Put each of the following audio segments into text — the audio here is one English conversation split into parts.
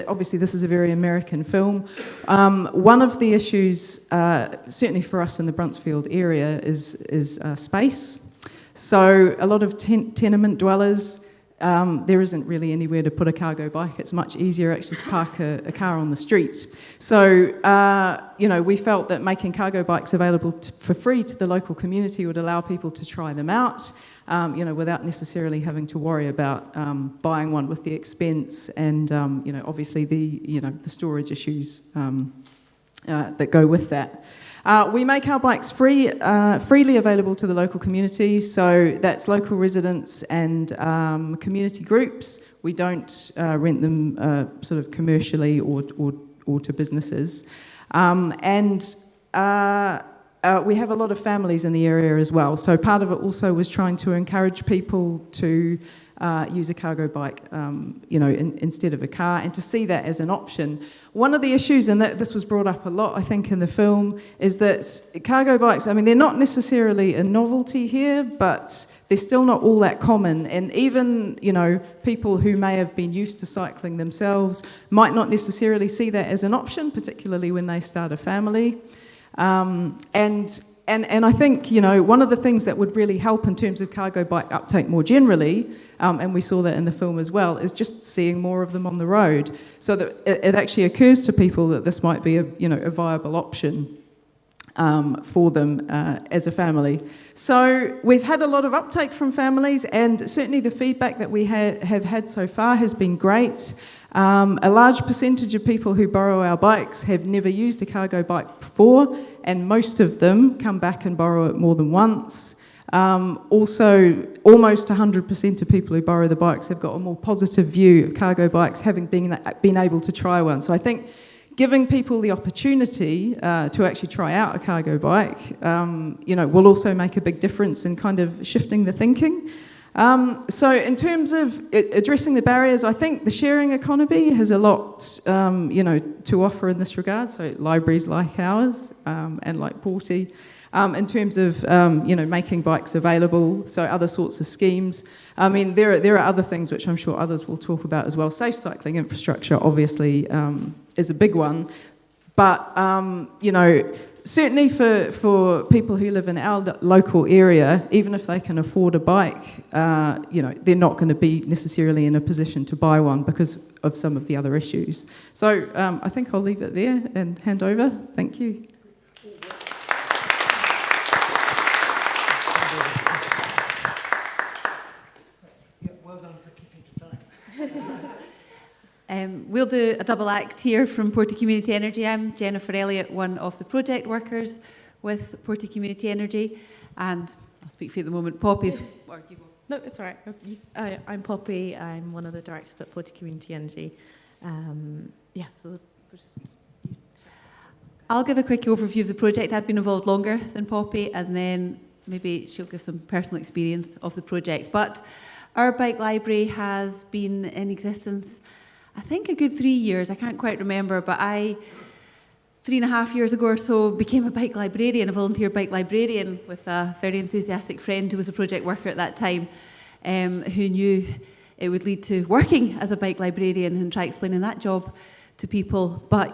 Obviously, this is a very American film. One of the issues, certainly for us in the Bruntsfield area, is space. So a lot of tenement dwellers, there isn't really anywhere to put a cargo bike. It's much easier actually to park a car on the street. So, we felt that making cargo bikes available for free to the local community would allow people to try them out, without necessarily having to worry about buying one with the expense and, obviously the storage issues that go with that. We make our bikes freely available to the local community, so that's local residents and community groups. We don't rent them sort of commercially or to businesses. We have a lot of families in the area as well, so part of it also was trying to encourage people to use a cargo bike, instead of a car, and to see that as an option. One of the issues, and this was brought up a lot, I think, in the film, is that cargo bikes, they're not necessarily a novelty here, but they're still not all that common, and even, people who may have been used to cycling themselves might not necessarily see that as an option, particularly when they start a family. And I think, one of the things that would really help in terms of cargo bike uptake more generally, and we saw that in the film as well, is just seeing more of them on the road, so that it actually occurs to people that this might be a viable option for them as a family. So we've had a lot of uptake from families, and certainly the feedback that we have had so far has been great. A large percentage of people who borrow our bikes have never used a cargo bike before, and most of them come back and borrow it more than once. Also, almost 100% of people who borrow the bikes have got a more positive view of cargo bikes, having been able to try one. So I think giving people the opportunity to actually try out a cargo bike, will also make a big difference in kind of shifting the thinking. So in terms of addressing the barriers, I think the sharing economy has a lot, to offer in this regard. So libraries like ours and like Porty, in terms of, making bikes available, so other sorts of schemes. There are other things which I'm sure others will talk about as well. Safe cycling infrastructure, obviously, is a big one. But, certainly for people who live in our local area, even if they can afford a bike, they're not going to be necessarily in a position to buy one because of some of the other issues. So I think I'll leave it there and hand over. Thank you. Yeah, well done for keeping to time. We'll do a double act here from Porty Community Energy. I'm Jennifer Elliott, one of the project workers with Porty Community Energy, and I'll speak for you at the moment. Poppy's... Or you go. No, it's all right. I'm Poppy. I'm one of the directors at Porty Community Energy. So we'll just... I'll give a quick overview of the project. I've been involved longer than Poppy, and then maybe she'll give some personal experience of the project. But our bike library has been in existence, I think, a good 3 years. I can't quite remember, but I, 3.5 years ago or so, became a bike librarian, a volunteer bike librarian, with a very enthusiastic friend who was a project worker at that time, who knew it would lead to working as a bike librarian and try explaining that job to people. But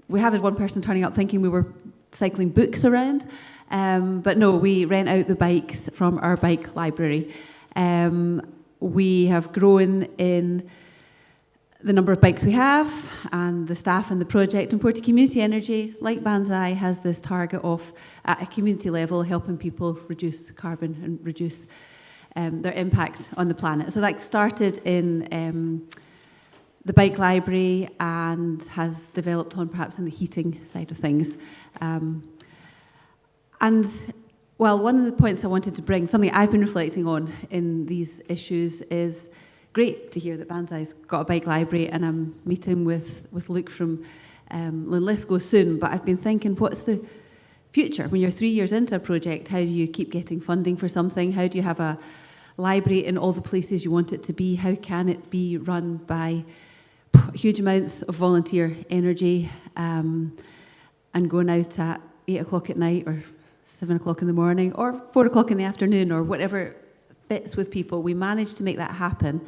we have had one person turning up thinking we were cycling books around, but no, we rent out the bikes from our bike library. We have grown in the number of bikes we have and the staff and the project, and Porty Community Energy, like Banzai, has this target of, at a community level, helping people reduce carbon and reduce their impact on the planet. So that started in the bike library and has developed on perhaps in the heating side of things. One of the points I wanted to bring, something I've been reflecting on in these issues, is great to hear that Banzai's got a bike library, and I'm meeting with Luke from Linlithgow soon, but I've been thinking, what's the future? When you're 3 years into a project, how do you keep getting funding for something? How do you have a library in all the places you want it to be? How can it be run by huge amounts of volunteer energy and going out at 8 o'clock at night or 7 o'clock in the morning or 4 o'clock in the afternoon or whatever fits with people? We managed to make that happen.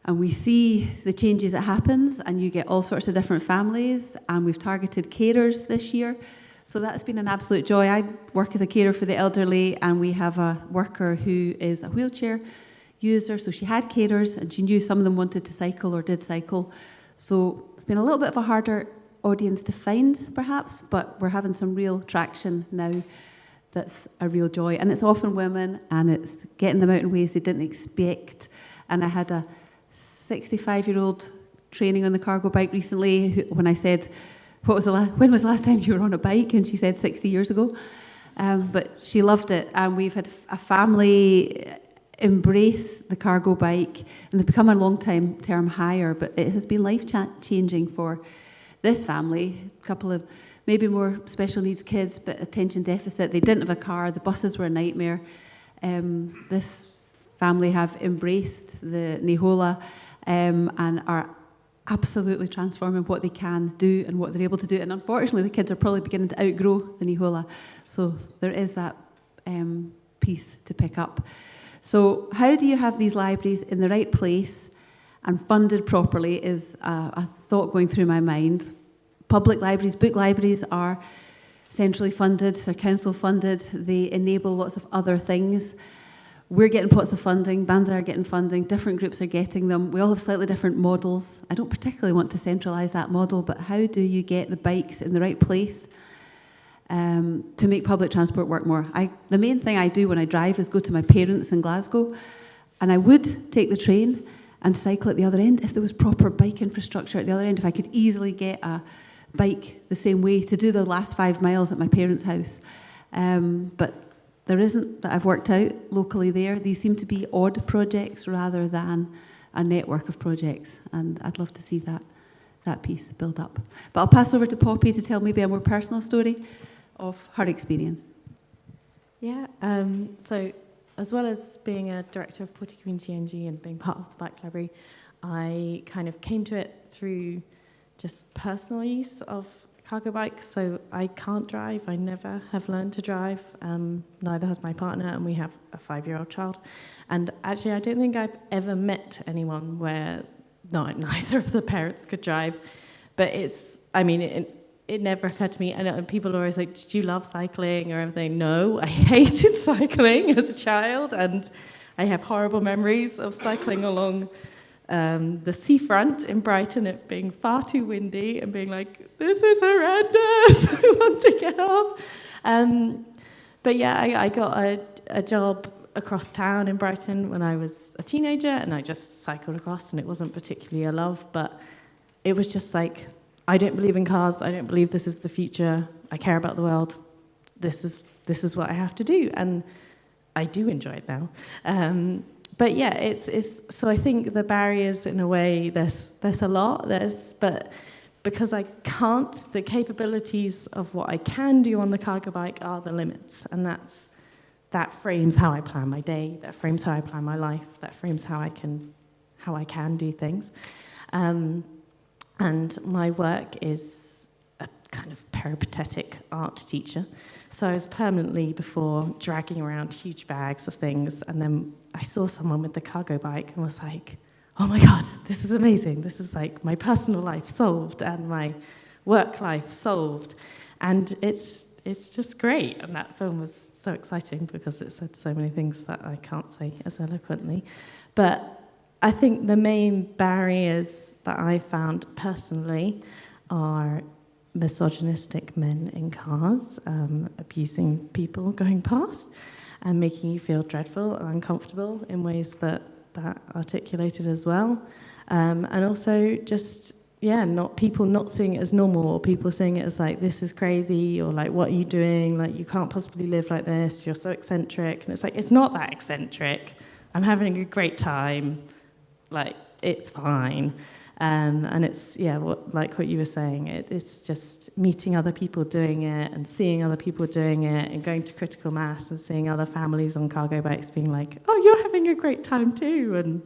And we see the changes that happens, and you get all sorts of different families, and we've targeted carers this year. So that's been an absolute joy. I work as a carer for the elderly, and we have a worker who is a wheelchair user. So she had carers, and she knew some of them wanted to cycle or did cycle. So it's been a little bit of a harder audience to find, perhaps, but we're having some real traction now. That's a real joy. And it's often women, and it's getting them out in ways they didn't expect. And I had a 65-year-old training on the cargo bike recently, when I said, when was the last time you were on a bike? And she said 60 years ago. But she loved it. And we've had a family embrace the cargo bike, and they've become a long-time term hire, but it has been life-changing for this family. A couple of maybe more special needs kids, but attention deficit. They didn't have a car. The buses were a nightmare. This family have embraced the Nihola and are absolutely transforming what they can do and what they're able to do. And unfortunately, the kids are probably beginning to outgrow the Nihola. So there is that piece to pick up. So how do you have these libraries in the right place and funded properly is a thought going through my mind. Public libraries, book libraries are centrally funded, they're council funded, they enable lots of other things. We're getting pots of funding, bands are getting funding, different groups are getting them. We all have slightly different models. I don't particularly want to centralise that model, but how do you get the bikes in the right place to make public transport work more? The main thing I do when I drive is go to my parents in Glasgow, and I would take the train and cycle at the other end if there was proper bike infrastructure at the other end, if I could easily get a bike the same way to do the last 5 miles at my parents' house. But there isn't that I've worked out locally there. These seem to be odd projects rather than a network of projects, and I'd love to see that piece build up. But I'll pass over to Poppy to tell maybe a more personal story of her experience. Yeah, so as well as being a director of Porty Community NG and being part of the Bike Library, I kind of came to it through just personal use of cargo bike. So I can't drive. I never have learned to drive. Neither has my partner, and we have a 5-year-old child. And actually, I don't think I've ever met anyone where neither of the parents could drive. But it never occurred to me. And people are always like, did you love cycling or everything? No, I hated cycling as a child, and I have horrible memories of cycling along the seafront in Brighton, it being far too windy and being like, this is horrendous, I want to get off. But yeah, I got a job across town in Brighton when I was a teenager, and I just cycled across, and it wasn't particularly a love, but it was just like, I don't believe in cars, I don't believe this is the future, I care about the world, this is what I have to do, and I do enjoy it now. But yeah, it's so I think the barriers in a way, there's a lot, but because I can't, the capabilities of what I can do on the cargo bike are the limits, and that frames how I plan my day, that frames how I plan my life, that frames how I can do things. And my work is a kind of peripatetic art teacher. So I was permanently before dragging around huge bags of things, and then I saw someone with the cargo bike and was like, oh my God, this is amazing. This is like my personal life solved and my work life solved. And it's just great. And that film was so exciting because it said so many things that I can't say as eloquently. But I think the main barriers that I found personally are misogynistic men in cars, abusing people going past and making you feel dreadful and uncomfortable in ways that articulated as well. And also just, people not seeing it as normal, or people seeing it as like, this is crazy, or like, what are you doing? Like, you can't possibly live like this, you're so eccentric. And it's like, it's not that eccentric. I'm having a great time. Like, it's fine. And it's, what you were saying, it's just meeting other people doing it and seeing other people doing it and going to critical mass and seeing other families on cargo bikes being like, oh, you're having a great time too. And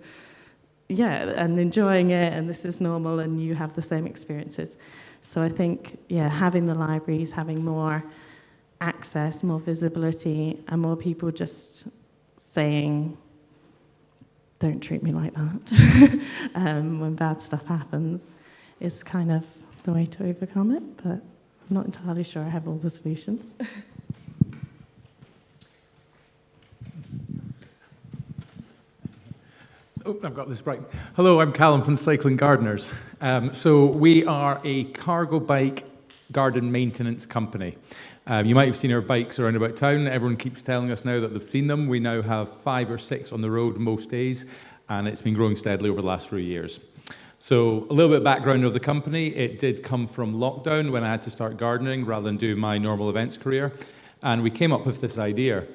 and enjoying it, and this is normal, and you have the same experiences. So I think, having the libraries, having more access, more visibility, and more people just saying, don't treat me like that. When bad stuff happens, it's kind of the way to overcome it, but I'm not entirely sure I have all the solutions. Oh, I've got this right. Hello, I'm Callum from Cycling Gardeners. So we are a cargo bike garden maintenance company. You might have seen our bikes around about town. Everyone keeps telling us now that they've seen them. We now have 5 or 6 on the road most days, and it's been growing steadily over the last 3 years. So a little bit of background of the company. It did come from lockdown when I had to start gardening rather than do my normal events career. And we came up with this idea.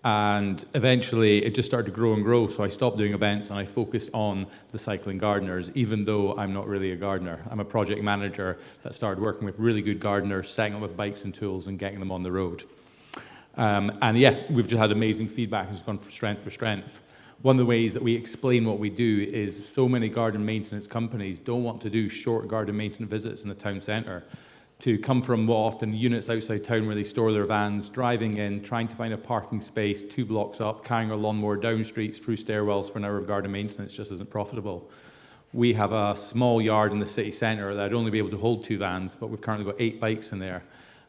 And eventually it just started to grow and grow, so I stopped doing events and I focused on the cycling gardeners, even though I'm not really a gardener. I'm a project manager that started working with really good gardeners, setting up with bikes and tools and getting them on the road. And yeah, we've just had amazing feedback. It's gone from strength to strength. One of the ways that we explain what we do is so many garden maintenance companies don't want to do short garden maintenance visits in the town centre. To come from what often units outside town where they store their vans, driving in, trying to find a parking space 2 blocks up, carrying our lawnmower down streets through stairwells for an hour of garden maintenance just isn't profitable. We have a small yard in the city centre that I'd only be able to hold 2 vans, but we've currently got 8 bikes in there.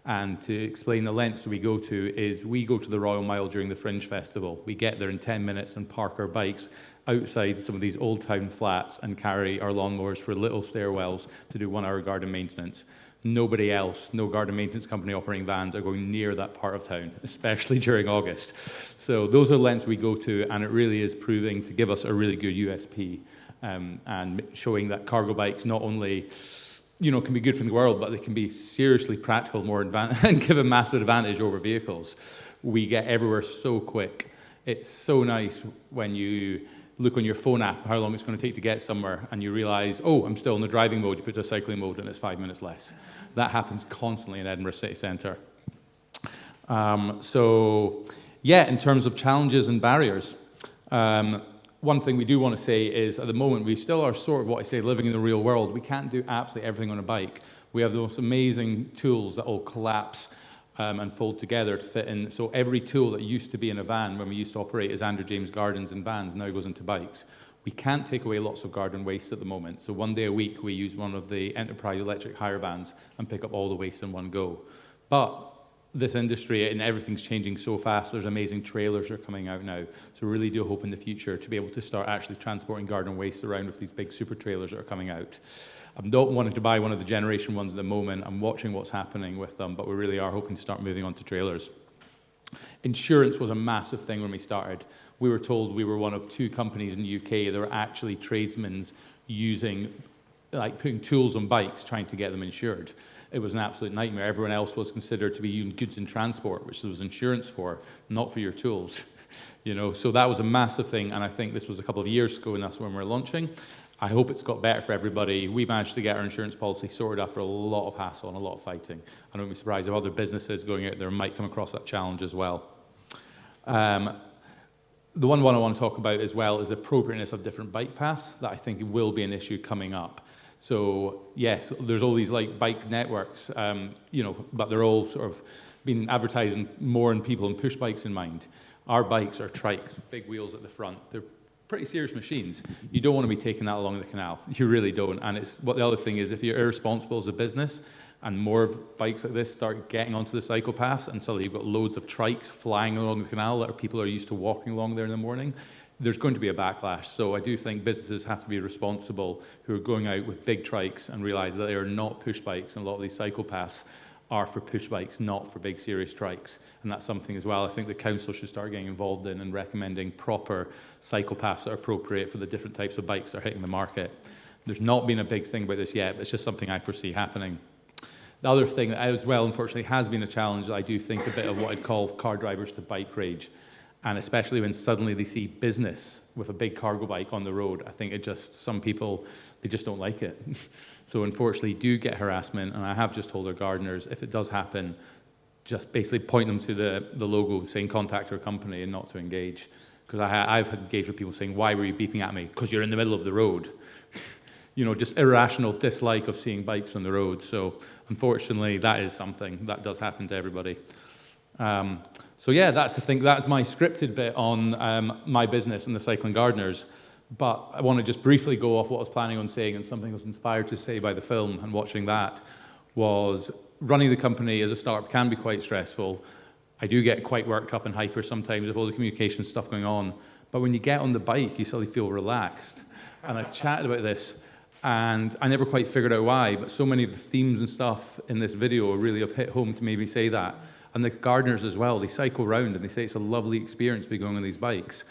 And to explain the lengths we go to is we go to the Royal Mile during the Fringe Festival. We get there in 10 minutes and park our bikes outside some of these old town flats and carry our lawnmowers for little stairwells to do 1 hour garden maintenance. Nobody else, no garden maintenance company operating vans are going near that part of town, especially during August. So those are the lengths we go to, and it really is proving to give us a really good USP and showing that cargo bikes not only can be good for the world, but they can be seriously practical and give a massive advantage over vehicles. We get everywhere so quick. It's so nice when you look on your phone app how long it's going to take to get somewhere and you realize, oh, I'm still in the driving mode, you put it to cycling mode and it's 5 minutes less. That happens constantly in Edinburgh city centre. So yeah, in terms of challenges and barriers, one thing we do want to say is at the moment we still are sort of what I say living in the real world. We can't do absolutely everything on a bike. We have the most amazing tools that all collapse and fold together to fit in. So every tool that used to be in a van when we used to operate as Andrew James Gardens and vans now goes into bikes. We can't take away lots of garden waste at the moment. So 1 day a week we use one of the enterprise electric hire vans and pick up all the waste in one go. But this industry and everything's changing so fast. There's amazing trailers that are coming out now. So we really do hope in the future to be able to start actually transporting garden waste around with these big super trailers that are coming out. I'm not wanting to buy one of the generation ones at the moment. I'm watching what's happening with them, but we really are hoping to start moving on to trailers. Insurance was a massive thing when we started. We were told we were one of 2 companies in the UK that were actually tradesmen using, putting tools on bikes, trying to get them insured. It was an absolute nightmare. Everyone else was considered to be using goods in transport, which there was insurance for, not for your tools. So that was a massive thing, and I think this was a couple of years ago, and that's when we're launching. I hope it's got better for everybody. We managed to get our insurance policy sorted after a lot of hassle and a lot of fighting. I don't be surprised if other businesses going out there might come across that challenge as well. The one I want to talk about as well is the appropriateness of different bike paths that I think will be an issue coming up. So yes, there's all these bike networks, but they're all sort of been advertising more on people and push bikes in mind. Our bikes are trikes, big wheels at the front. They're pretty serious machines. You don't want to be taking that along the canal. You really don't. And the other thing is if you're irresponsible as a business and more bikes like this start getting onto the cycle paths and suddenly you've got loads of trikes flying along the canal that people are used to walking along there in the morning, there's going to be a backlash. So I do think businesses have to be responsible who are going out with big trikes and realize that they are not push bikes, and a lot of these cycle paths are for push bikes, not for big serious trikes. And that's something as well I think the council should start getting involved in and recommending proper cycle paths that are appropriate for the different types of bikes that are hitting the market. There's not been a big thing about this yet, but it's just something I foresee happening. The other thing that as well, unfortunately, has been a challenge, I do think a bit of what I'd call car drivers to bike rage. And especially when suddenly they see business with a big cargo bike on the road, I think some people, they just don't like it. So unfortunately, do get harassment, and I have just told our gardeners, if it does happen, just basically point them to the logo saying contact our company and not to engage. Because I've engaged with people saying, why were you beeping at me? Because you're in the middle of the road. Just irrational dislike of seeing bikes on the road. So unfortunately, that is something that does happen to everybody. So yeah, that's my scripted bit on my business and the Cycling Gardeners. But I want to just briefly go off what I was planning on saying, and something I was inspired to say by the film and watching that was running the company as a startup can be quite stressful. I do get quite worked up and hyper sometimes with all the communication stuff going on. But when you get on the bike, you suddenly feel relaxed. And I've chatted about this, and I never quite figured out why, but so many of the themes and stuff in this video really have hit home to maybe say that. And the gardeners as well, they cycle around and they say it's a lovely experience to be going on these bikes.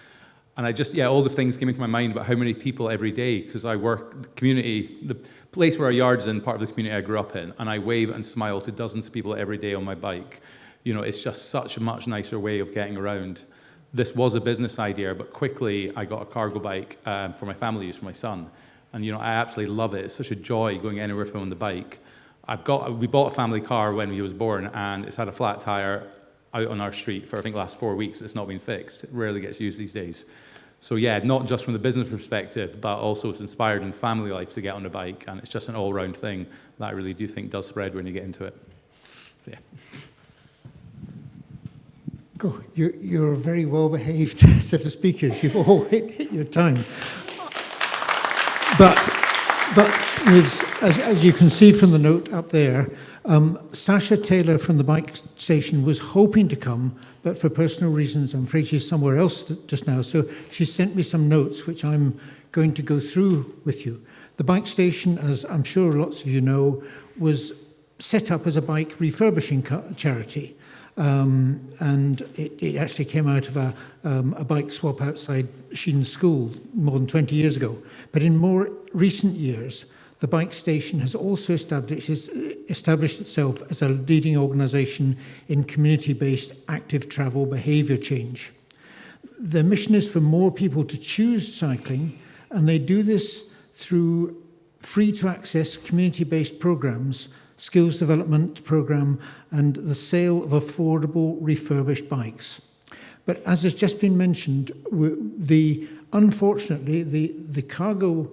And I just, all the things came into my mind about how many people every day, because I work, the community, the place where our yard's in, part of the community I grew up in, and I wave and smile to dozens of people every day on my bike. You know, it's just such a much nicer way of getting around. This was a business idea, but quickly I got a cargo bike for my family use, for my son. And, you know, I absolutely love it. It's such a joy going anywhere with him on the bike. We bought a family car when he was born, and it's had a flat tire out on our street for, I think, the last 4 weeks. It's not been fixed. It rarely gets used these days. So yeah, not just from the business perspective, but also it's inspired in family life to get on a bike, and it's just an all-round thing that I really do think does spread when you get into it. So yeah. Go. You're a very well-behaved set of speakers. You've all hit your time. But as you can see from the note up there, Sasha Taylor from the bike station was hoping to come, but for personal reasons, I'm afraid she's somewhere else just now. So she sent me some notes, which I'm going to go through with you. The bike station, as I'm sure lots of you know, was set up as a bike refurbishing charity. And it actually came out of a bike swap outside Sheen School more than 20 years ago. But in more recent years, the bike station has also established itself as a leading organisation in community-based active travel behaviour change. Their mission is for more people to choose cycling, and they do this through free-to-access community-based programmes, skills development programme, and the sale of affordable refurbished bikes. But as has just been mentioned, unfortunately, the cargo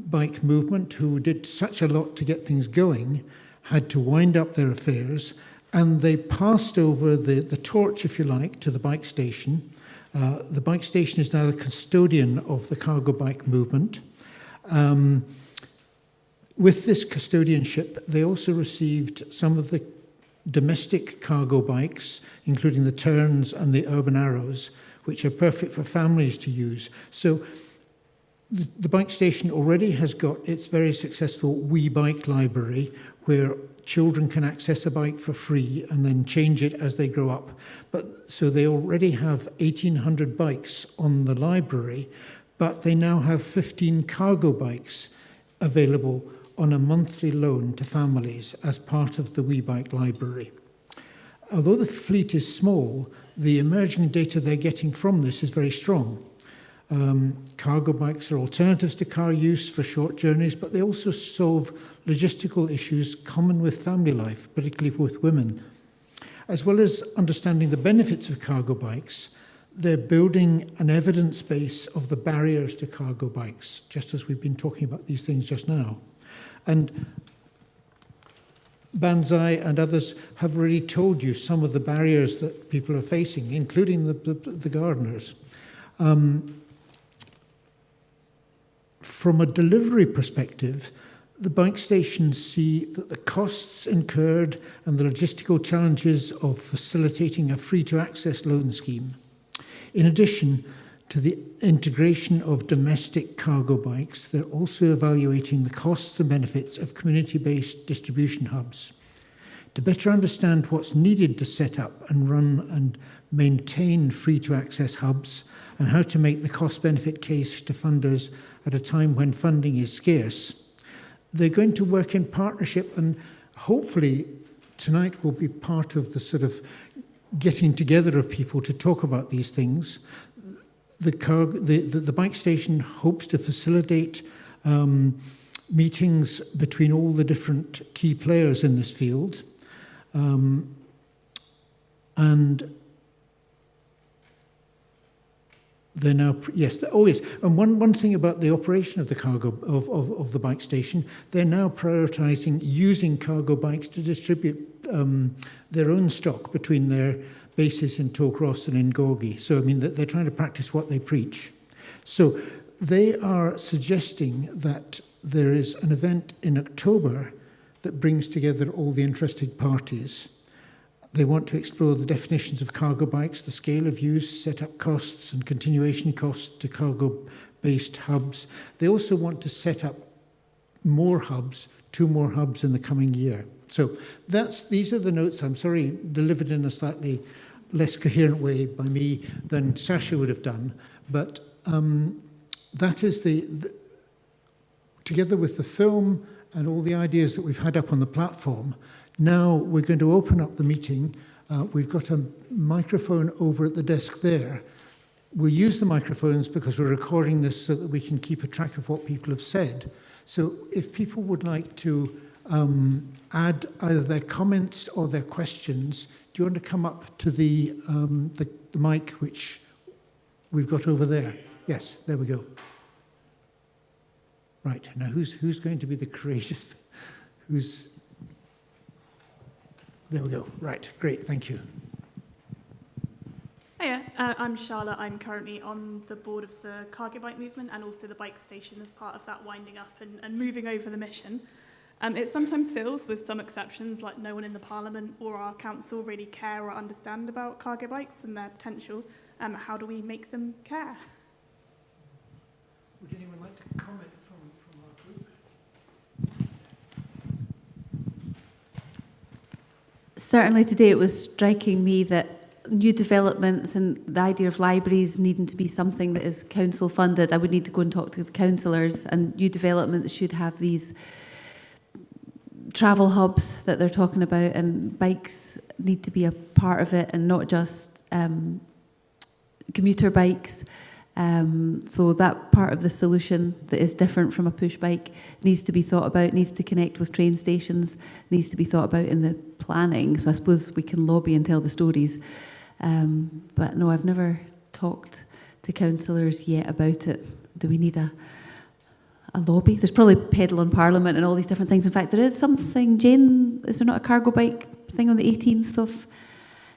bike movement, who did such a lot to get things going, had to wind up their affairs, and they passed over the torch, if you like, to the bike station. The bike station is now the custodian of the cargo bike movement. With this custodianship, they also received some of the domestic cargo bikes, including the Terns and the Urban Arrows, which are perfect for families to use. So the bike station already has got its very successful We Bike library, where children can access a bike for free and then change it as they grow up. So they already have 1,800 bikes on the library, but they now have 15 cargo bikes available on a monthly loan to families as part of the We Bike library. Although the fleet is small, the emerging data they're getting from this is very strong. Cargo bikes are alternatives to car use for short journeys, but they also solve logistical issues common with family life, particularly with women. As well as understanding the benefits of cargo bikes, they're building an evidence base of the barriers to cargo bikes, just as we've been talking about these things just now. And Banzai and others have already told you some of the barriers that people are facing, including the gardeners. From a delivery perspective, the bike stations see that the costs incurred and the logistical challenges of facilitating a free-to-access loan scheme, in addition to the integration of domestic cargo bikes, they're also evaluating the costs and benefits of community-based distribution hubs. To better understand what's needed to set up and run and maintain free-to-access hubs, and how to make the cost-benefit case to funders at a time when funding is scarce, they're going to work in partnership, and hopefully tonight will be part of the sort of getting together of people to talk about these things. The bike station hopes to facilitate meetings between all the different key players in this field. And they're now, yes, and one thing about the operation of the cargo, of the bike station, they're now prioritising using cargo bikes to distribute their own stock between their bases in Torcross and in Gorgie. So, I mean, they're trying to practice what they preach. So, they are suggesting that there is an event in October that brings together all the interested parties. They want to explore the definitions of cargo bikes, the scale of use, set-up costs and continuation costs to cargo-based hubs. They also want to set up more hubs, 2 more hubs in the coming year. So these are the notes, I'm sorry, delivered in a slightly less coherent way by me than Sasha would have done, but that is together with the film and all the ideas that we've had up on the platform. Now we're going to open up the meeting. We've got a microphone over at the desk there. We'll use the microphones because we're recording this so that we can keep a track of what people have said. So if people would like to add either their comments or their questions, do you want to come up to the mic which we've got over there? Yes, there we go. Right, now who's going to be the courageous? There we go. Right, great, thank you. Hiya, I'm Charlotte. I'm currently on the board of the cargo bike movement and also the bike station as part of that winding up and moving over the mission. It sometimes feels, with some exceptions, like no one in the Parliament or our council really care or understand about cargo bikes and their potential. How do we make them care? Would anyone like to comment from our group? Certainly today it was striking me that new developments and the idea of libraries needing to be something that is council funded. I would need to go and talk to the councillors, and new developments should have these travel hubs that they're talking about, and bikes need to be a part of it and not just commuter bikes. So that part of the solution that is different from a push bike needs to be thought about, needs to connect with train stations, needs to be thought about in the planning. So I suppose we can lobby and tell the stories. But no, I've never talked to councillors yet about it. Do we need a lobby? There's probably pedal on Parliament and all these different things. In fact, there is something, Jane, is there not a cargo bike thing on the 18th of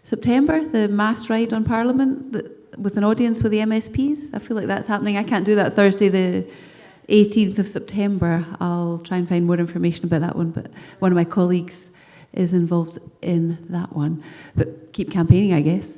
September, the mass ride on Parliament with an audience with the MSPs? I feel like that's happening. I can't do that Thursday, the 18th of September. I'll try and find more information about that one, but one of my colleagues is involved in that one. But keep campaigning, I guess.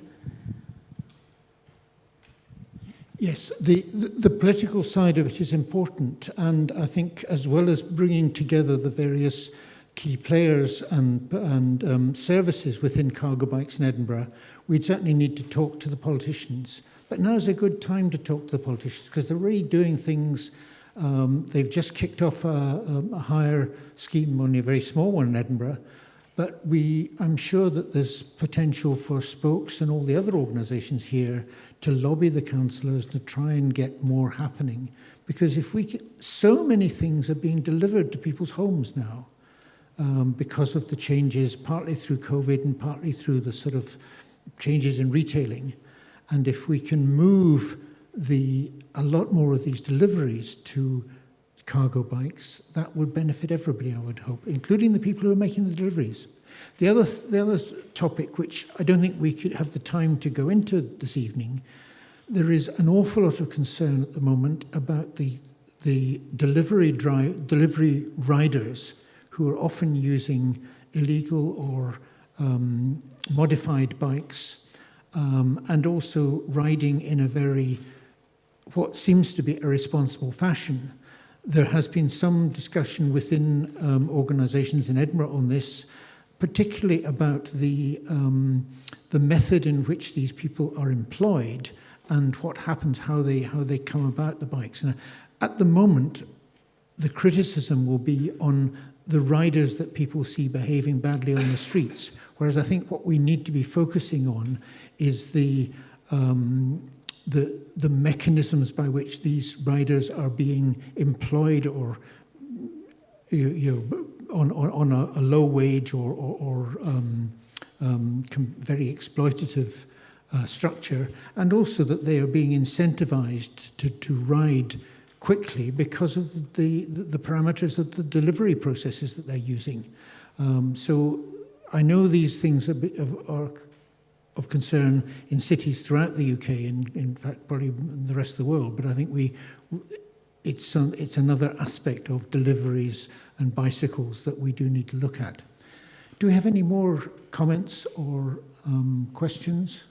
Yes, the political side of it is important, and I think as well as bringing together the various key players and services within cargo bikes in Edinburgh, we'd certainly need to talk to the politicians. But now's a good time to talk to the politicians because they're really doing things. They've just kicked off a hire scheme, only a very small one in Edinburgh. But I'm sure that there's potential for Spokes and all the other organisations here to lobby the councillors to try and get more happening. Because so many things are being delivered to people's homes now because of the changes, partly through COVID and partly through the sort of changes in retailing. And if we can move a lot more of these deliveries to cargo bikes, that would benefit everybody, I would hope, including the people who are making the deliveries. The other topic, which I don't think we could have the time to go into this evening, there is an awful lot of concern at the moment about the delivery riders who are often using illegal or modified bikes and also riding in a very, what seems to be, irresponsible fashion. There has been some discussion within organisations in Edinburgh on this, particularly about the method in which these people are employed and what happens, how they come about the bikes. And at the moment, the criticism will be on the riders that people see behaving badly on the streets, whereas I think what we need to be focusing on is the mechanisms by which these riders are being employed or on a low wage or very exploitative structure, and also that they are being incentivized to ride quickly because of the parameters of the delivery processes that they're using. So I know these things are of concern in cities throughout the UK and in fact probably the rest of the world, but I think we it's another aspect of deliveries and bicycles that we do need to look at. Do we have any more comments or questions?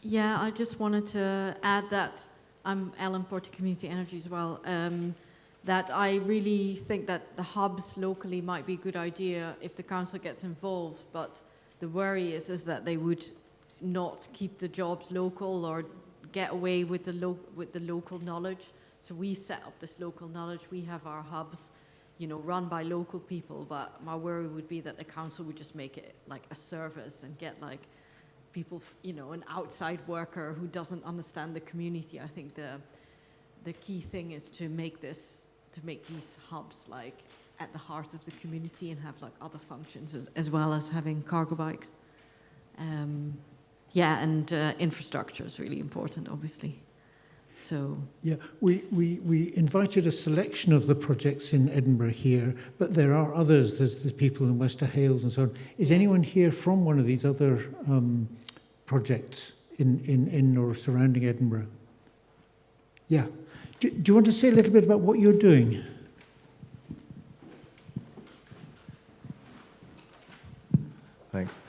Yeah, I just wanted to add that I'm Ellen Porter Community Energy as well. That I really think that the hubs locally might be a good idea if the council gets involved, but the worry is that they would not keep the jobs local or get away with the local knowledge. So we set up this local knowledge. We have our hubs, you know, run by local people, but my worry would be that the council would just make it like a service and get like people, you know, an outside worker who doesn't understand the community. I think the key thing is to make these hubs like at the heart of the community and have like other functions as well as having cargo bikes. Yeah, and infrastructure is really important, obviously. So yeah, we invited a selection of the projects in Edinburgh here, but there are others. There's people in Wester Hales and so on. Is anyone here from one of these other projects in or surrounding Edinburgh? Yeah. Do you want to say a little bit about what you're doing? Thanks.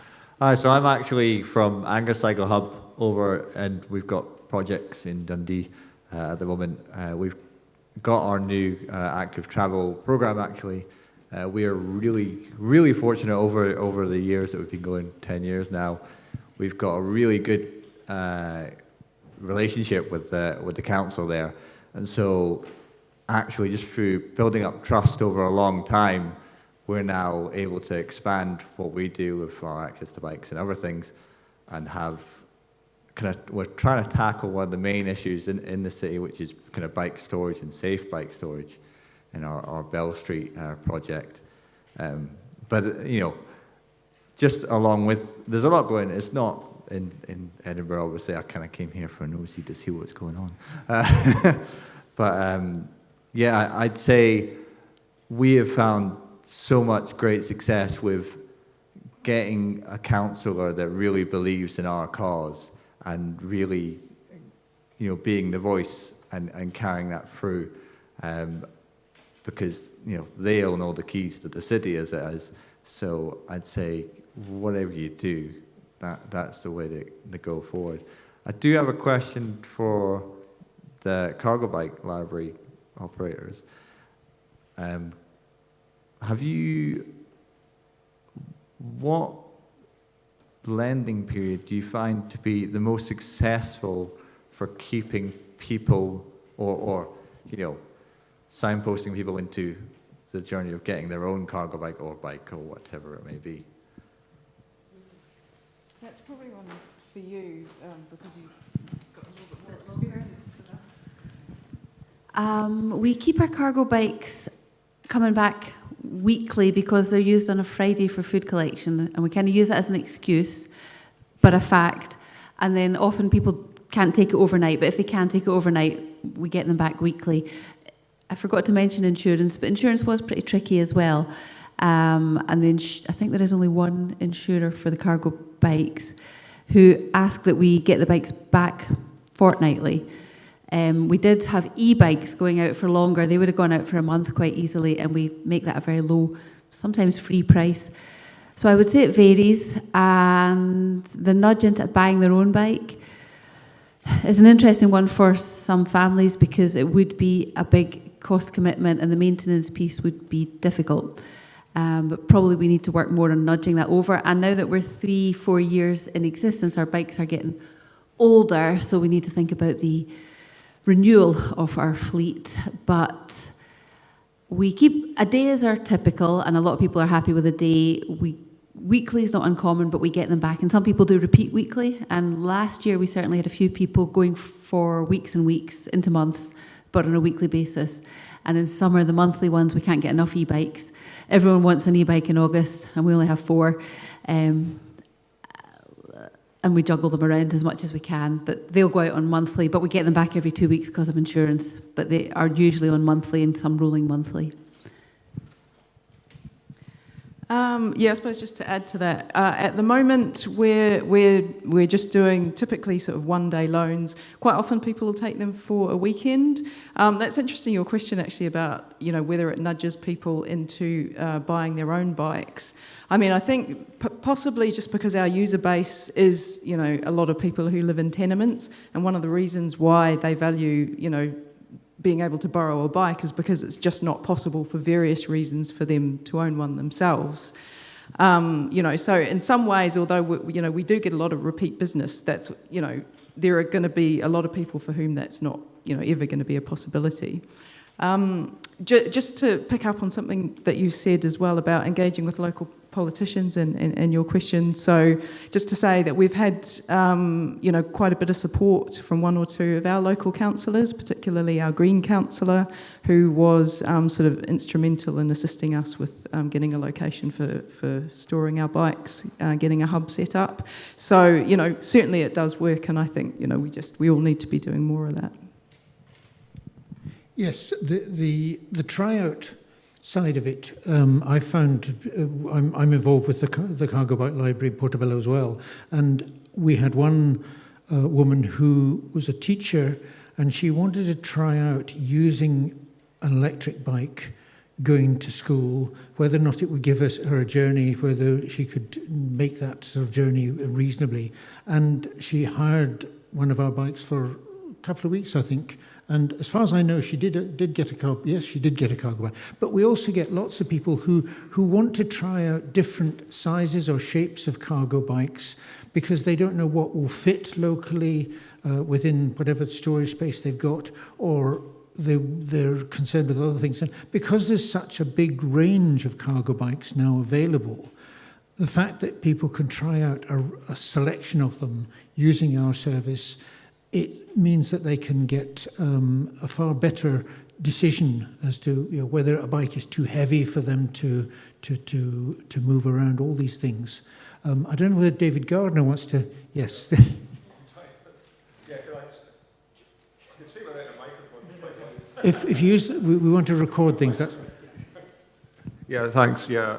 So I'm actually from Angus Cycle Hub over, and we've got projects in Dundee at the moment. We've got our new active travel program actually. We are really fortunate over the years that we've been going, 10 years now. We've got a really good relationship with the council there. And so actually just through building up trust over a long time, we're now able to expand what we do with our access to bikes and other things, and have we're trying to tackle one of the main issues in the city, which is kind of bike storage and safe bike storage in our Bell Street project. But, you know, just along with, there's a lot going, it's not in Edinburgh, obviously. I kind of came here for a nosy to see what's going on. But yeah, I'd say we have found so much great success with getting a councillor that really believes in our cause and really, you know, being the voice and carrying that through, because, you know, they all know the keys to the city as it is. So I'd say whatever you do, that's the way to go forward. I do have a question for the cargo bike library operators. What lending period do you find to be the most successful for keeping people or you know, signposting people into the journey of getting their own cargo bike or whatever it may be? That's probably one for you, because you've got a little bit more experience than us. We keep our cargo bikes coming back weekly because they're used on a Friday for food collection, and we kind of use it as an excuse, but a fact. And then often people can't take it overnight, but if they can take it overnight, we get them back weekly. I forgot to mention insurance, but insurance was pretty tricky as well. And then I think there is only one insurer for the cargo bikes who ask that we get the bikes back fortnightly. We did have e-bikes going out for longer. They would have gone out for a month quite easily, and we make that a very low, sometimes free price. So I would say it varies, and the nudge into buying their own bike is an interesting one for some families because it would be a big cost commitment and the maintenance piece would be difficult. But probably we need to work more on nudging that over. And now that we're 3-4 years in existence, our bikes are getting older, so we need to think about the renewal of our fleet. But we keep, a day is our typical, and a lot of people are happy with a day. Weekly is not uncommon, but we get them back. And some people do repeat weekly. And last year we certainly had a few people going for weeks and weeks into months, but on a weekly basis. And in summer, the monthly ones, we can't get enough e-bikes. Everyone wants an e-bike in August, and we only have 4. And we juggle them around as much as we can. But they'll go out on monthly, but we get them back every 2 weeks because of insurance. But they are usually on monthly and some rolling monthly. Yeah, I suppose just to add to that, at the moment we're just doing typically sort of one-day loans. Quite often people will take them for a weekend. That's interesting, your question actually about, you know, whether it nudges people into buying their own bikes. I mean, I think possibly just because our user base is, you know, a lot of people who live in tenements, and one of the reasons why they value, you know, being able to borrow a bike is because it's just not possible for various reasons for them to own one themselves. You know, so in some ways, although we do get a lot of repeat business, that's, you know, there are going to be a lot of people for whom that's not, you know, ever going to be a possibility. Just to pick up on something that you said as well about engaging with local politicians and your question. So just to say that we've had, you know, quite a bit of support from one or two of our local councillors, particularly our Green councillor, who was sort of instrumental in assisting us with getting a location for storing our bikes, getting a hub set up. So, you know, certainly it does work, and I think, you know, we all need to be doing more of that. Yes, the tryout side of it, I found, I'm involved with the Cargo Bike Library in Portobello as well, and we had one woman who was a teacher, and she wanted to try out using an electric bike going to school, whether or not it would give her a journey, whether she could make that sort of journey reasonably. And she hired one of our bikes for a couple of weeks, I think. And as far as I know, she did get a car. Yes, she did get a cargo bike. But we also get lots of people who want to try out different sizes or shapes of cargo bikes because they don't know what will fit locally within whatever storage space they've got, or they're concerned with other things. And because there's such a big range of cargo bikes now available, the fact that people can try out a selection of them using our service, it means that they can get a far better decision as to, you know, whether a bike is too heavy for them to move around, all these things. I don't know whether David Gardner wants to, yes. Yeah, can I speak without a microphone? If you use, we want to record things. That's. Yeah, thanks. Yeah,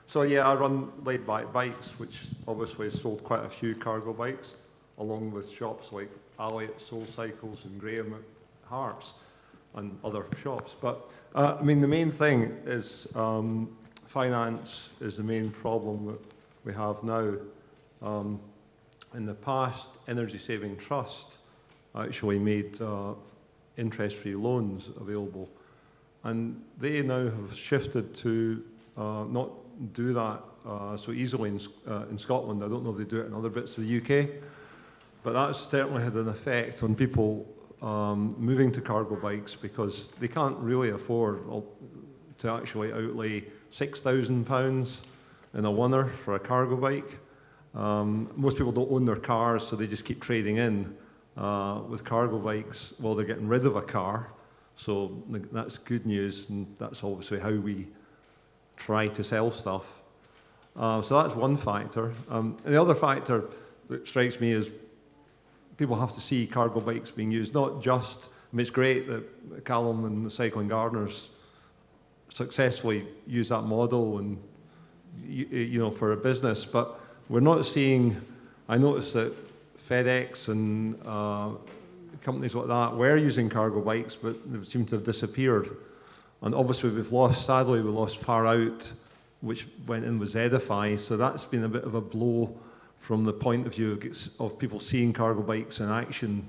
So yeah, I run laid back bikes, which obviously has sold quite a few cargo bikes, along with shops like Elliott, Soul Cycles, and Graham at Hearts, and other shops. But I mean, the main thing is finance is the main problem that we have now. In the past, Energy Saving Trust actually made interest-free loans available, and they now have shifted to not do that so easily in Scotland. I don't know if they do it in other bits of the UK. But that's certainly had an effect on people moving to cargo bikes because they can't really afford to actually outlay £6,000 in a oneer for a cargo bike. Most people don't own their cars, so they just keep trading in with cargo bikes while they're getting rid of a car. So that's good news, and that's obviously how we try to sell stuff. So that's one factor. And the other factor that strikes me is people have to see cargo bikes being used, not just, I mean, it's great that Callum and the Cycling Gardeners successfully use that model and, you know, for a business, but we're not seeing, I noticed that FedEx and companies like that were using cargo bikes, but they seem to have disappeared. And obviously sadly we lost Far Out, which went in with Edify, so that's been a bit of a blow from the point of view of people seeing cargo bikes in action.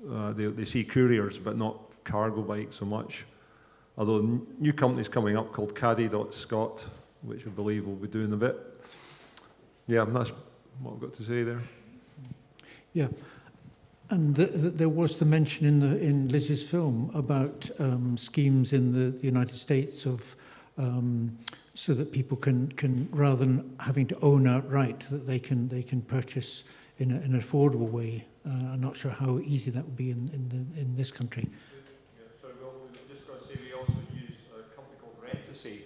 They see couriers, but not cargo bikes so much. Although new companies coming up called Caddy.Scot, which I believe we'll be doing a bit. Yeah, that's what I've got to say there. Yeah, and there was the mention in Liz's film about schemes in the United States of so that people can rather than having to own outright, that they can purchase in an affordable way. I'm not sure how easy that would be in this country. Yeah, sorry, just going to say we also use a company called Rent-A-See,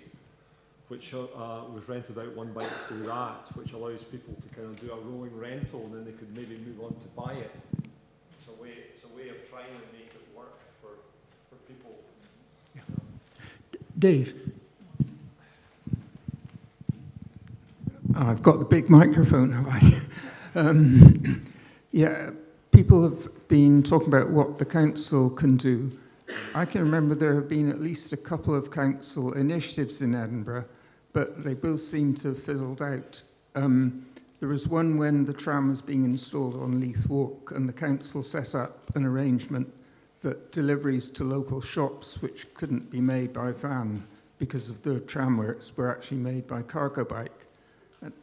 which was rented out one bike through that, which allows people to kind of do a rolling rental, and then they could maybe move on to buy it. It's a way of trying to make it work for people. Yeah. Dave. I've got the big microphone, have I? Yeah, people have been talking about what the council can do. I can remember there have been at least a couple of council initiatives in Edinburgh, but they both seem to have fizzled out. There was one when the tram was being installed on Leith Walk, and the council set up an arrangement that deliveries to local shops, which couldn't be made by van because of the tramworks, were actually made by cargo bike.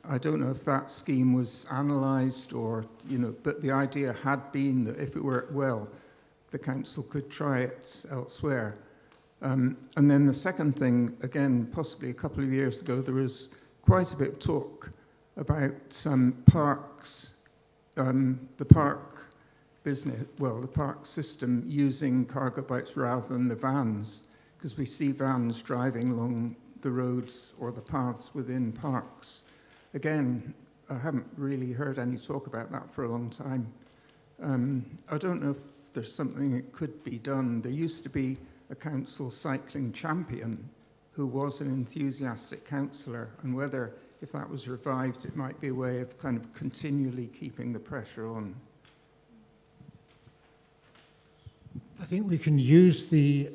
I don't know if that scheme was analysed or, but the idea had been that if it worked well, the council could try it elsewhere. And then the second thing, again, possibly a couple of years ago, there was quite a bit of talk about parks, the park business, the park system using cargo bikes rather than the vans, because we see vans driving along the roads or the paths within parks. Again, I haven't really heard any talk about that for a long time. I don't know if there's something that could be done. There used to be a council cycling champion who was an enthusiastic councillor, and whether, if that was revived, it might be a way of kind of continually keeping the pressure on. I think we can use the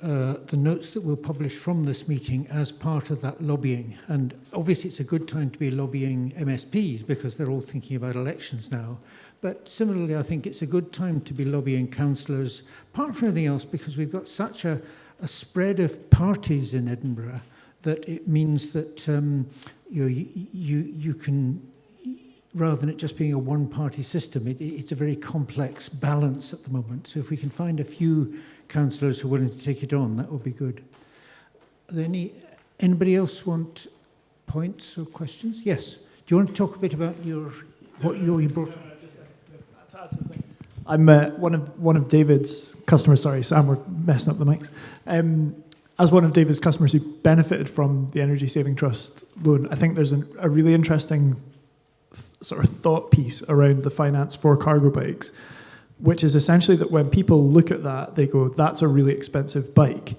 notes that we'll publish from this meeting as part of that lobbying. And obviously it's a good time to be lobbying MSPs because they're all thinking about elections now. But similarly, I think it's a good time to be lobbying councillors, apart from anything else, because we've got such a spread of parties in Edinburgh that it means that you can, rather than it just being a one-party system, it's a very complex balance at the moment. So if we can find a few councillors who are willing to take it on, that would be good. Are there anybody else want points or questions? Yes. Do you want to talk a bit about what you brought? I'm one of David's customers. Sorry, Sam, we're messing up the mics. As one of David's customers who benefited from the Energy Saving Trust loan, I think there's a really interesting sort of thought piece around the finance for cargo bikes, which is essentially that when people look at that, they go, that's a really expensive bike.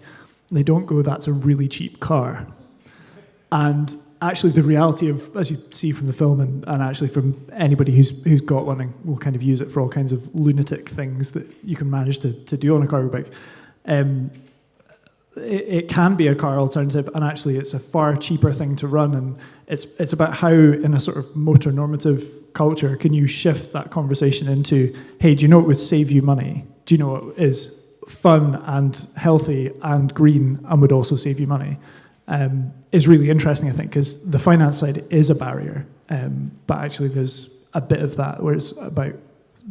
They don't go, that's a really cheap car. And actually the reality of, as you see from the film and actually from anybody who's got one and will kind of use it for all kinds of lunatic things that you can manage to do on a cargo bike, it can be a car alternative, and actually it's a far cheaper thing to run, and it's about how, in a sort of motor normative culture, can you shift that conversation into, hey, do you know what would save you money? Do you know what is fun and healthy and green and would also save you money? Is really interesting, I think, because the finance side is a barrier, but actually there's a bit of that where it's about,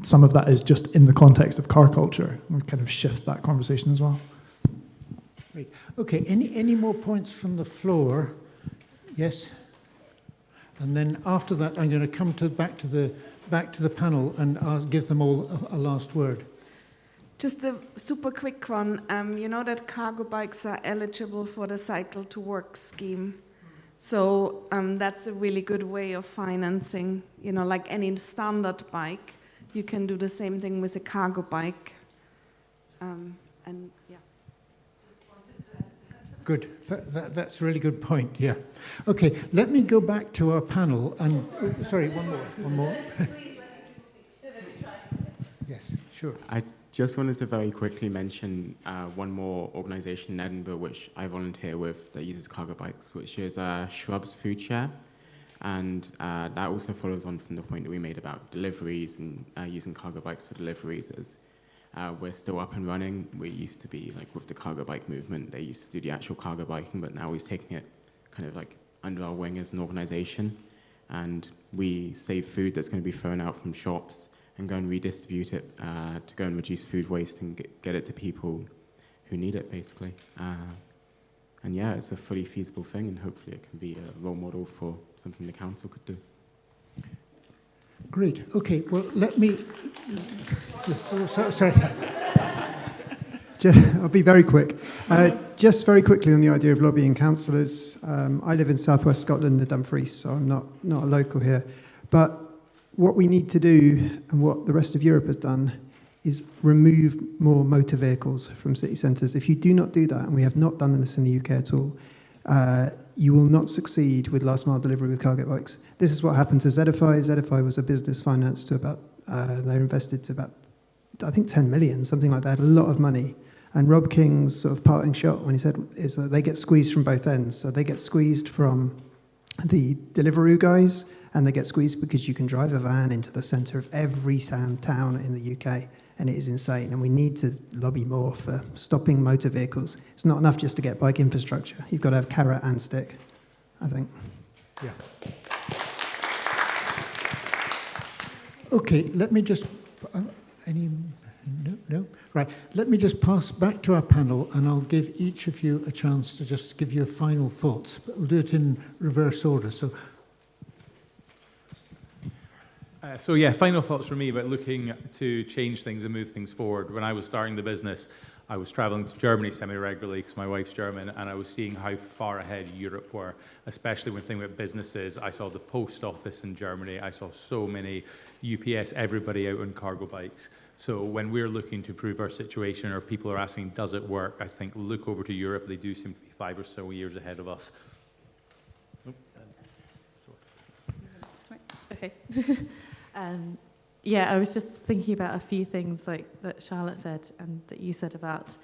some of that is just in the context of car culture. We kind of shift that conversation as well. Great. Okay, any more points from the floor? Yes? And then after that, I'm going to come back to the panel, and I'll give them all a last word. Just a super quick one. You know that cargo bikes are eligible for the Cycle to Work scheme. So that's a really good way of financing. You know, like any standard bike, you can do the same thing with a cargo bike. And yeah. Good. That's a really good point, yeah. Okay, let me go back to our panel and... sorry, one more. Yes, sure. I just wanted to very quickly mention one more organisation in Edinburgh which I volunteer with that uses cargo bikes, which is Shrubs Food Share. And that also follows on from the point that we made about deliveries and using cargo bikes for deliveries. As we're still up and running. We used to be like with the cargo bike movement, they used to do the actual cargo biking, but now he's taking it kind of like under our wing as an organisation. And we save food that's going to be thrown out from shops and go and redistribute it to go and reduce food waste and get it to people who need it, basically. And yeah, it's a fully feasible thing, and hopefully it can be a role model for something the council could do. Great. Okay, well, let me... Sorry. I'll be very quick. Just very quickly on the idea of lobbying councillors. I live in southwest Scotland, the Dumfries, so I'm not a local here. But what we need to do, and what the rest of Europe has done, is remove more motor vehicles from city centres. If you do not do that, and we have not done this in the UK at all, you will not succeed with last mile delivery with cargo bikes. This is what happened to Zedify. Zedify was a business financed to about, they invested to about, I think 10 million, something like that, a lot of money. And Rob King's sort of parting shot when he said is that they get squeezed from both ends. So they get squeezed from the Deliveroo guys, and they get squeezed because you can drive a van into the centre of every town in the UK, and it is insane. And we need to lobby more for stopping motor vehicles. It's not enough just to get bike infrastructure. You've got to have carrot and stick, I think. Yeah. Okay, let me just... No? Right, let me just pass back to our panel, and I'll give each of you a chance to just give your final thoughts. But we'll do it in reverse order. So yeah, final thoughts from me about looking to change things and move things forward. When I was starting the business, I was traveling to Germany semi-regularly because my wife's German, and I was seeing how far ahead Europe were, especially when thinking about businesses. I saw the post office in Germany. I saw so many UPS, everybody out on cargo bikes. So when we're looking to improve our situation, or people are asking, does it work? I think look over to Europe. They do seem to be 5 or so years ahead of us. Okay. Yeah, I was just thinking about a few things like that Charlotte said and that you said about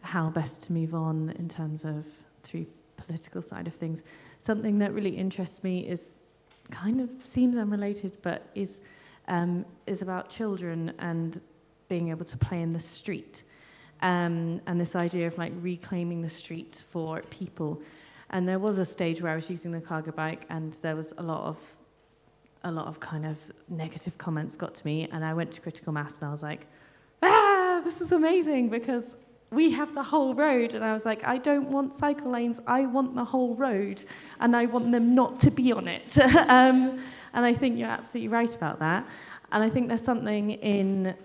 how best to move on in terms of through political side of things. Something that really interests me is kind of seems unrelated, but is about children and being able to play in the street, and this idea of like reclaiming the street for people. And there was a stage where I was using the cargo bike, and there was a lot of kind of negative comments got to me, and I went to critical mass, and I was like, this is amazing because we have the whole road. And I was like, I don't want cycle lanes, I want the whole road, and I want them not to be on it. And I think you're absolutely right about that. And I think there's something in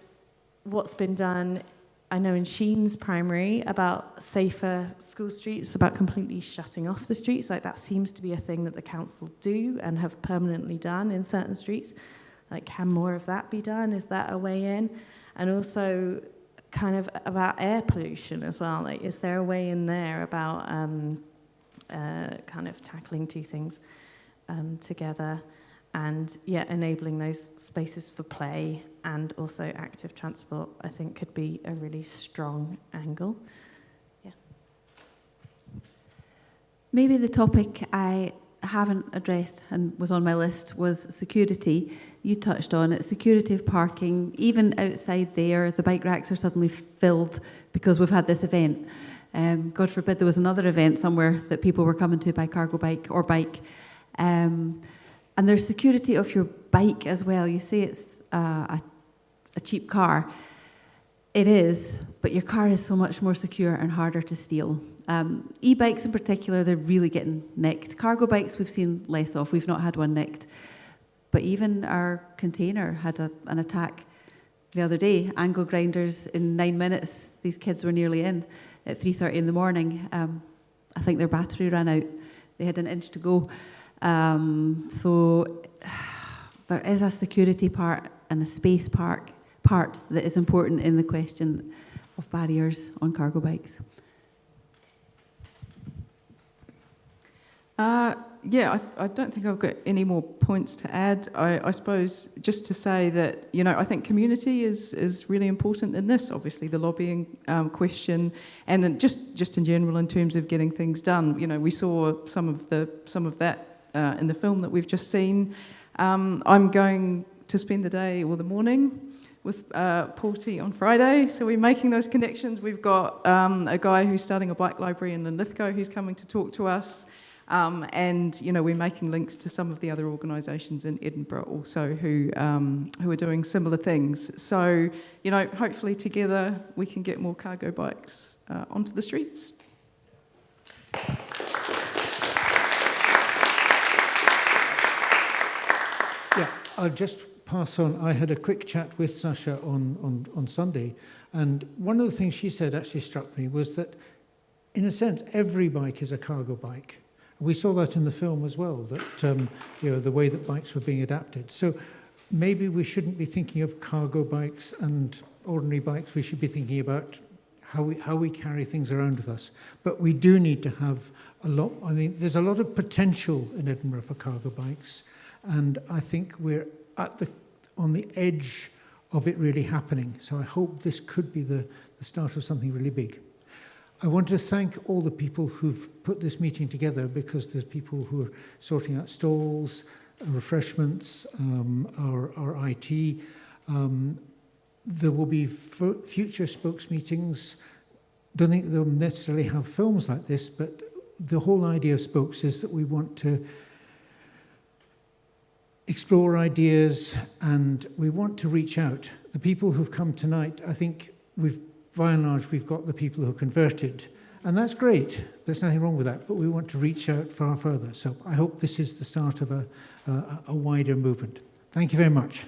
what's been done, I know in Sheen's primary, about safer school streets, about completely shutting off the streets. Like that seems to be a thing that the council do and have permanently done in certain streets. Like, can more of that be done? Is that a way in? And also kind of about air pollution as well. Like, is there a way in there about kind of tackling two things together? And yeah, enabling those spaces for play and also active transport, I think could be a really strong angle. Yeah. Maybe the topic I haven't addressed and was on my list was security. You touched on it, security of parking. Even outside there, the bike racks are suddenly filled because we've had this event. God forbid there was another event somewhere that people were coming to by cargo bike or bike. And there's security of your bike as well. You say it's a cheap car. It is, but your car is so much more secure and harder to steal. E-bikes in particular, they're really getting nicked. Cargo bikes we've seen less of. We've not had one nicked. But even our container had an attack the other day. Angle grinders in 9 minutes. These kids were nearly in at 3:30 in the morning. I think their battery ran out. They had an inch to go. So there is a security part and a space part that is important in the question of barriers on cargo bikes. Yeah, I don't think I've got any more points to add. I suppose just to say that, I think community is really important in this, obviously, the lobbying question, and then just in general in terms of getting things done. We saw some of that in the film that we've just seen. I'm going to spend the day or the morning with Porty on Friday, so we're making those connections. We've got a guy who's starting a bike library in Linlithgow who's coming to talk to us. And we're making links to some of the other organisations in Edinburgh also who are doing similar things. So, hopefully together we can get more cargo bikes onto the streets. Yeah, I'll just pass on. I had a quick chat with Sasha on Sunday, and one of the things she said actually struck me was that, in a sense, every bike is a cargo bike. We saw that in the film as well, that the way that bikes were being adapted. So maybe we shouldn't be thinking of cargo bikes and ordinary bikes. We should be thinking about how we carry things around with us. But we do need to have a lot. I mean, there's a lot of potential in Edinburgh for cargo bikes, and I think we're on the edge of it really happening. So I hope this could be the start of something really big. I want to thank all the people who've put this meeting together, because there's people who are sorting out stalls, refreshments, our IT. There will be future spokes meetings. Don't think they'll necessarily have films like this, but the whole idea of spokes is that we want to explore ideas and we want to reach out. The people who've come tonight, I think by and large, we've got the people who are converted. And that's great. There's nothing wrong with that. But we want to reach out far further. So I hope this is the start of a wider movement. Thank you very much.